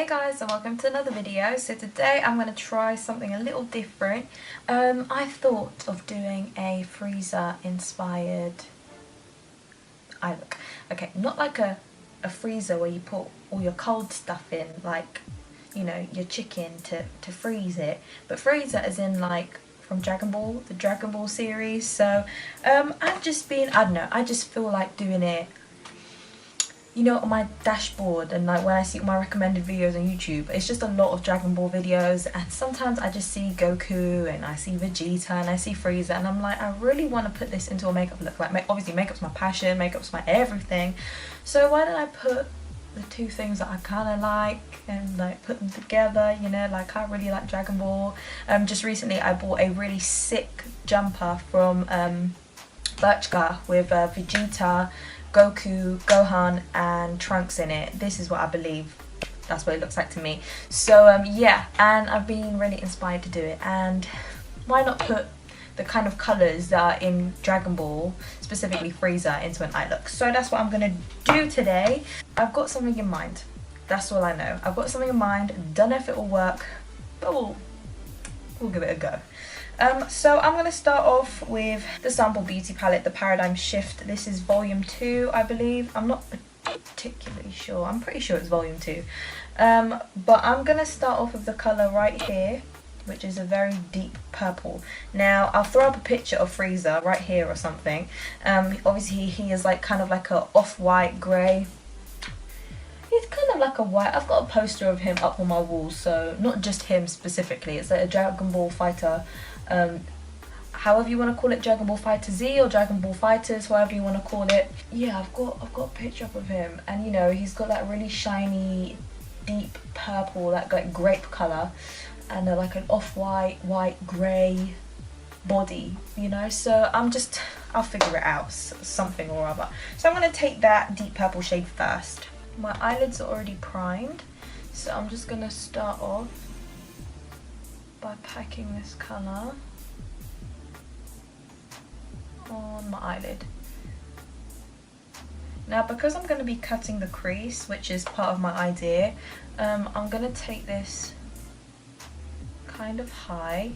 guys, and welcome to another video. So today I'm going to try something a little different. I thought of doing a Frieza inspired eye look. Okay, not like a freezer where you put all your cold stuff in, like, you know, your chicken to freeze it, but Frieza as in like from Dragon Ball, the Dragon Ball series. So I've just been, I don't know, I just feel like doing it, you know, on my dashboard, and like when I see my recommended videos on YouTube, it's just a lot of Dragon Ball videos, and sometimes I just see Goku and I see Vegeta and I see Frieza, and I'm like, I really want to put this into a makeup look. Like, obviously makeup's my passion, makeup's my everything, so why don't I put the two things that I kind of like and like put them together, you know? Like, I really like Dragon Ball. Just recently I bought a really sick jumper from Berchka with Vegeta, Goku, Gohan and Trunks in it. This is what I believe that's what it looks like to me. So yeah, and I've been really inspired to do it, and why not put the kind of colours that are in Dragon Ball, specifically Frieza, into an eye look. So that's what I'm going to do today. I've got something in mind, that's all I know. I've got something in mind, don't know if it will work, but we'll give it a go. So I'm going to start off with the Sample Beauty palette, the Paradigm Shift. This is volume 2, I believe. I'm not particularly sure. I'm pretty sure it's volume 2. But I'm going to start off with the colour right here, which is a very deep purple. Now, I'll throw up a picture of Frieza right here or something. Obviously, he is like kind of like a off-white grey. He's kind of like a white. I've got a poster of him up on my wall, so not just him specifically. It's like a Dragon Ball Fighter, however you want to call it, Dragon Ball Fighter Z or Dragon Ball Fighters, however you want to call it. Yeah, I've got a picture up of him, and you know, he's got that really shiny, deep purple, that like grape colour, and like an off-white, white, grey body, you know. So I'll figure it out, something or other. So I'm going to take that deep purple shade first. My eyelids are already primed, so I'm just going to start off by packing this colour on my eyelid. Now, because I'm going to be cutting the crease, which is part of my idea, I'm going to take this kind of high,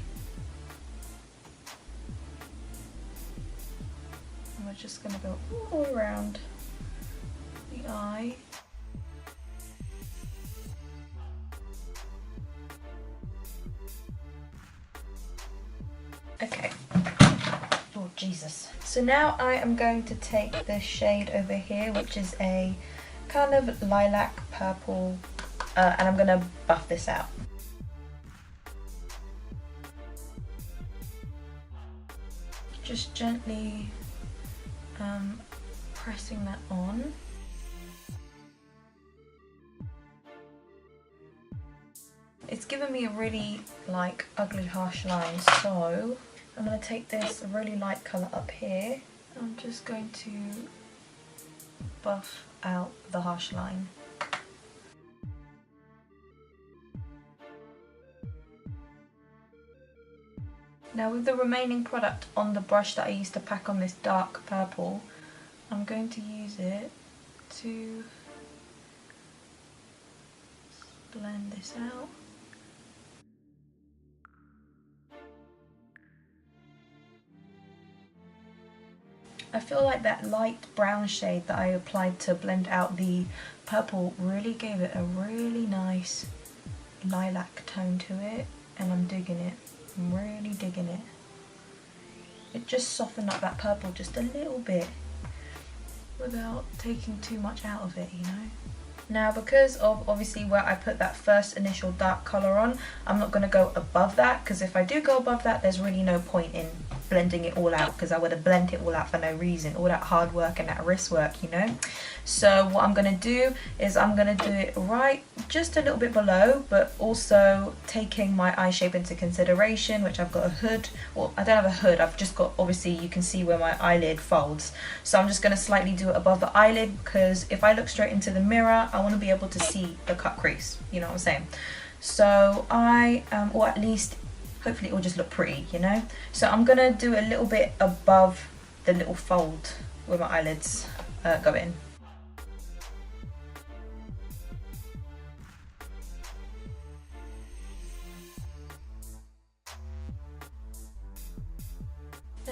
and we're just going to go all around the eye. Okay. Oh Jesus. So now I am going to take this shade over here, which is a kind of lilac purple, and I'm going to buff this out. Just gently pressing that on. It's given me a really like ugly harsh line, so I'm going to take this really light colour up here. I'm just going to buff out the harsh line. Now, with the remaining product on the brush that I used to pack on this dark purple, I'm going to use it to blend this out. I feel like that light brown shade that I applied to blend out the purple really gave it a really nice lilac tone to it, and I'm digging it. I'm really digging it. It just softened up that purple just a little bit without taking too much out of it, you know. Now, because of obviously where I put that first initial dark colour on, I'm not going to go above that, because if I do go above that, there's really no point in blending it all out, because I would have blended it all out for no reason, all that hard work and that wrist work, you know. So what I'm going to do is I'm going to do it right just a little bit below, but also taking my eye shape into consideration, which I've got a hood. Well, I don't have a hood, I've just got, obviously you can see where my eyelid folds, so I'm just going to slightly do it above the eyelid, because if I look straight into the mirror, I want to be able to see the cut crease, you know what I'm saying. So or at least hopefully it will just look pretty, you know. So I'm gonna do a little bit above the little fold where my eyelids go in.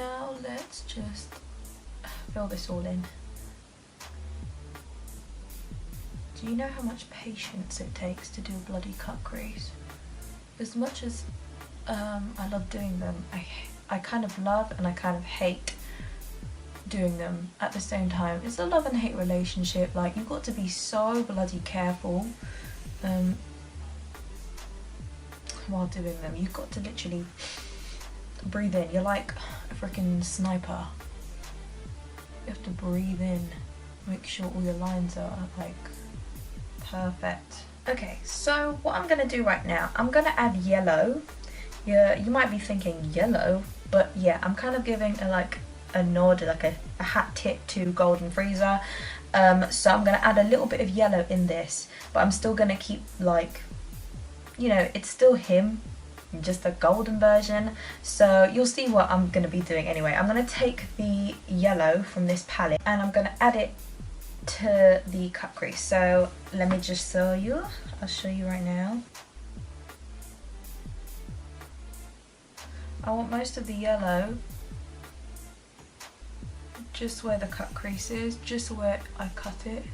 Now let's just fill this all in. Do you know how much patience it takes to do a bloody cut crease? As much as I love doing them, I kind of love and I kind of hate doing them at the same time. It's a love and hate relationship. Like, you've got to be so bloody careful while doing them. You've got to literally breathe in. You're like a freaking sniper. You have to breathe in, make sure all your lines are like perfect. Okay, so what I'm gonna do right now, I'm gonna add yellow. Yeah, you might be thinking yellow, but yeah, I'm kind of giving a nod, like a hat tip to Golden Frieza. So I'm gonna add a little bit of yellow in this, but I'm still gonna keep, like, you know, it's still him, just a golden version. So you'll see what I'm gonna be doing anyway. I'm gonna take the yellow from this palette and I'm gonna add it to the cut crease. So let me just show you. I'll show you right now. I want most of the yellow just where the cut crease is, just where I cut it.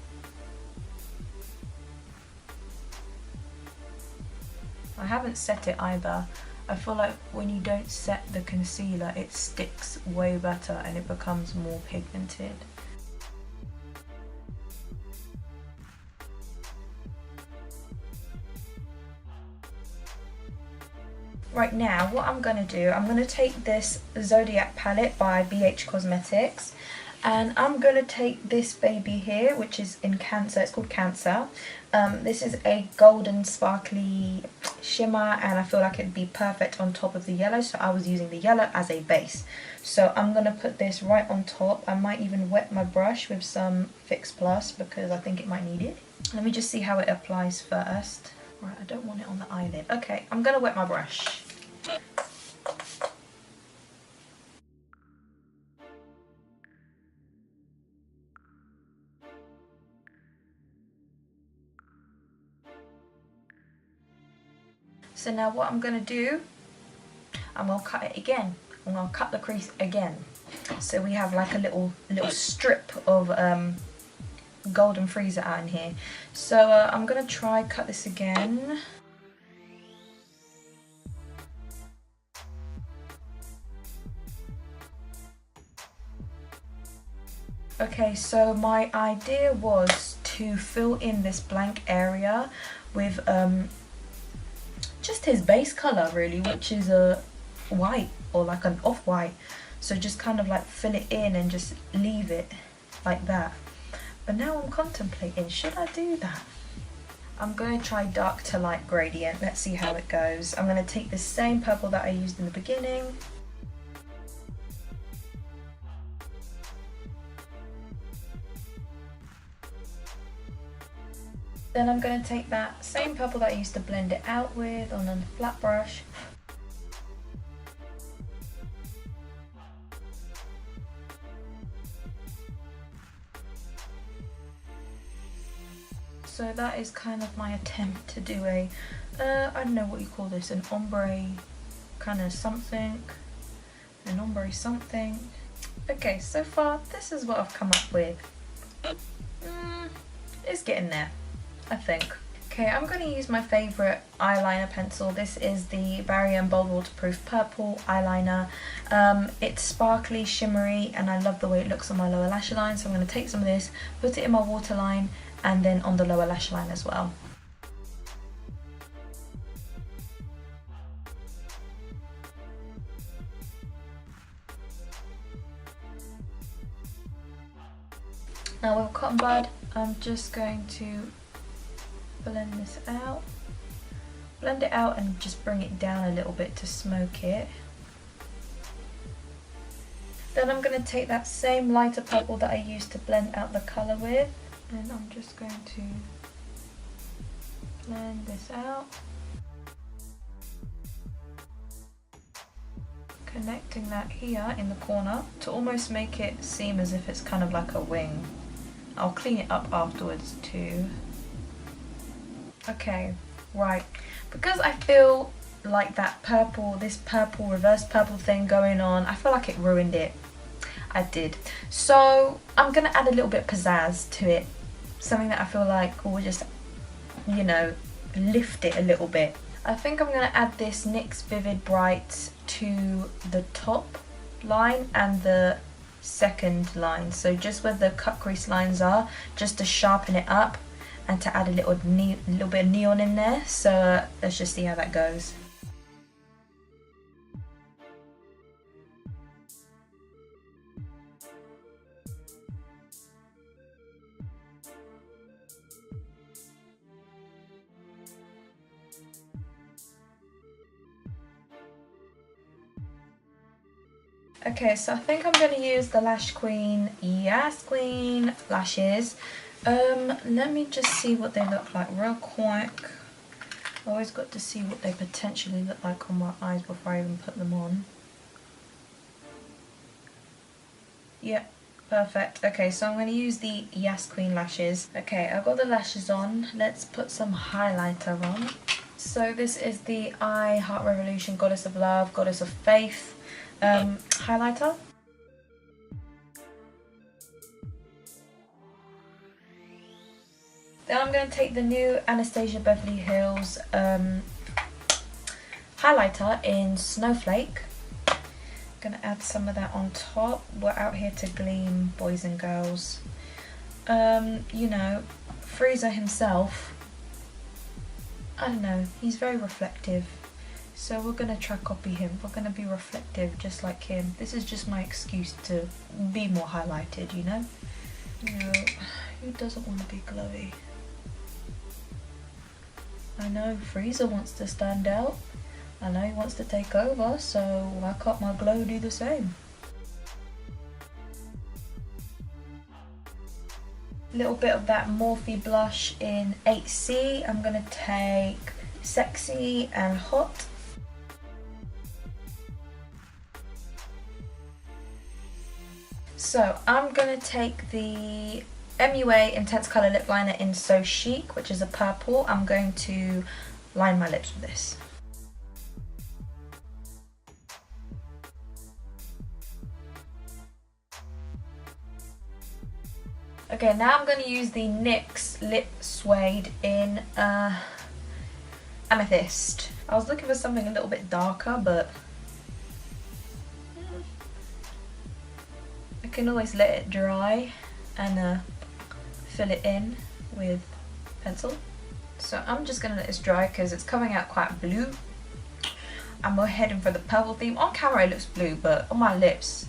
I haven't set it either. I feel like when you don't set the concealer, it sticks way better and it becomes more pigmented. Right now, what I'm going to do, I'm going to take this Zodiac palette by BH Cosmetics, and I'm going to take this baby here, which is in Cancer. It's called Cancer. This is a golden sparkly shimmer, and I feel like it'd be perfect on top of the yellow, so I was using the yellow as a base. So I'm going to put this right on top. I might even wet my brush with some Fix Plus because I think it might need it. Let me just see how it applies first. Right, I don't want it on the eyelid. Okay, I'm going to wet my brush. So now what I'm going to do, I'm going to cut it again. I'm going to cut the crease again. So we have like a little strip of Golden Frieza out in here. So I'm going to try cut this again. Okay, so my idea was to fill in this blank area with just his base colour really, which is a white or like an off-white. So just kind of like fill it in and just leave it like that. But now I'm contemplating, should I do that? I'm going to try dark to light gradient. Let's see how it goes. I'm going to take the same purple that I used in the beginning. Then I'm going to take that same purple that I used to blend it out with on a flat brush. So that is kind of my attempt to do a, I don't know what you call this, an ombre kind of something, an ombre something. Okay, so far this is what I've come up with. It's getting there, I think. Okay, I'm going to use my favourite eyeliner pencil. This is the Barrier and Bold Waterproof Purple eyeliner. It's sparkly, shimmery, and I love the way it looks on my lower lash line. So I'm going to take some of this, put it in my waterline, and then on the lower lash line as well. Now with a cotton bud, I'm just going to blend this out. Blend it out and just bring it down a little bit to smoke it. Then I'm going to take that same lighter purple that I used to blend out the colour with, and I'm just going to blend this out. Connecting that here in the corner to almost make it seem as if it's kind of like a wing. I'll clean it up afterwards too. Okay, right. Because I feel like that purple, this purple, reverse purple thing going on. I feel like it ruined it. I did. So I'm going to add a little bit of pizzazz to it. Something that I feel like will just, you know, lift it a little bit. I think I'm going to add this NYX Vivid Bright to the top line and the second line. So just where the cut crease lines are, just to sharpen it up and to add a little bit of neon in there. So let's just see how that goes. Okay, so I think I'm going to use the Lash Queen Yes Queen lashes. Let me just see what they look like real quick. I always got to see what they potentially look like on my eyes before I even put them on. Yep, perfect. Okay, so I'm going to use the Yes Queen lashes. Okay, I've got the lashes on. Let's put some highlighter on. So this is the I Heart Revolution Goddess of Love, Goddess of Faith highlighter. Then I'm going to take the new Anastasia Beverly Hills highlighter in Snowflake. I'm going to add some of that on top. We're out here to gleam, boys and girls. You know, Frieza himself, I don't know, he's very reflective. So we're going to try copy him. We're going to be reflective just like him. This is just my excuse to be more highlighted, you know? You know, who doesn't want to be glowy? I know Frieza wants to stand out. I know he wants to take over, so why can't my glow do the same? A little bit of that Morphe blush in 8C. I'm going to take Sexy and Hot. So I'm going to take the MUA Intense Colour Lip Liner in So Chic, which is a purple. I'm going to line my lips with this. Okay, now I'm going to use the NYX Lip Suede in Amethyst. I was looking for something a little bit darker, but I can always let it dry and fill it in with pencil. So I'm just going to let this dry because it's coming out quite blue. And we're heading for the purple theme. On camera it looks blue, but on my lips,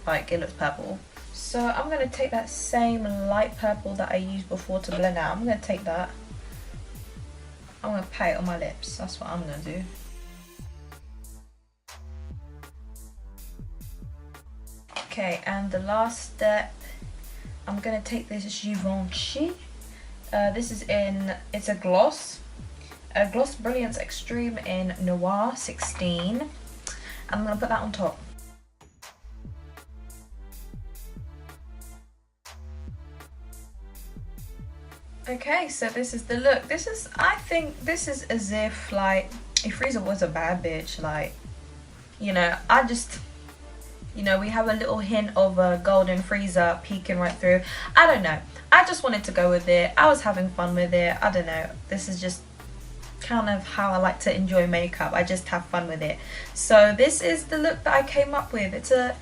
like, it looks purple. So I'm going to take that same light purple that I used before to blend out. I'm going to take that. I'm going to pat it on my lips. That's what I'm going to do. Okay, and the last step, I'm going to take this Givenchy. This is in, it's a gloss. A Gloss Brilliance Extreme in Noir 16. I'm going to put that on top. Okay, so this is the look. This is, I think this is as if, like, if Frieza was a bad bitch, like, you know, I just, you know, we have a little hint of a golden Frieza peeking right through. I don't know. I just wanted to go with it. I was having fun with it. I don't know. This is just kind of how I like to enjoy makeup. I just have fun with it. So this is the look that I came up with. It's a,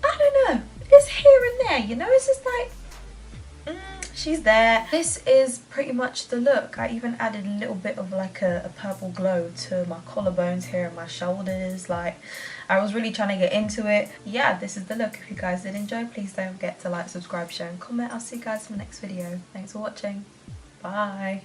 I don't know. It's here and there, you know? It's just like, she's there. This is pretty much the look. I even added a little bit of like a purple glow to my collarbones here and my shoulders. Like, I was really trying to get into it. Yeah, this is the look. If you guys did enjoy, please don't forget to like, subscribe, share and comment. I'll see you guys in the next video. Thanks for watching. Bye.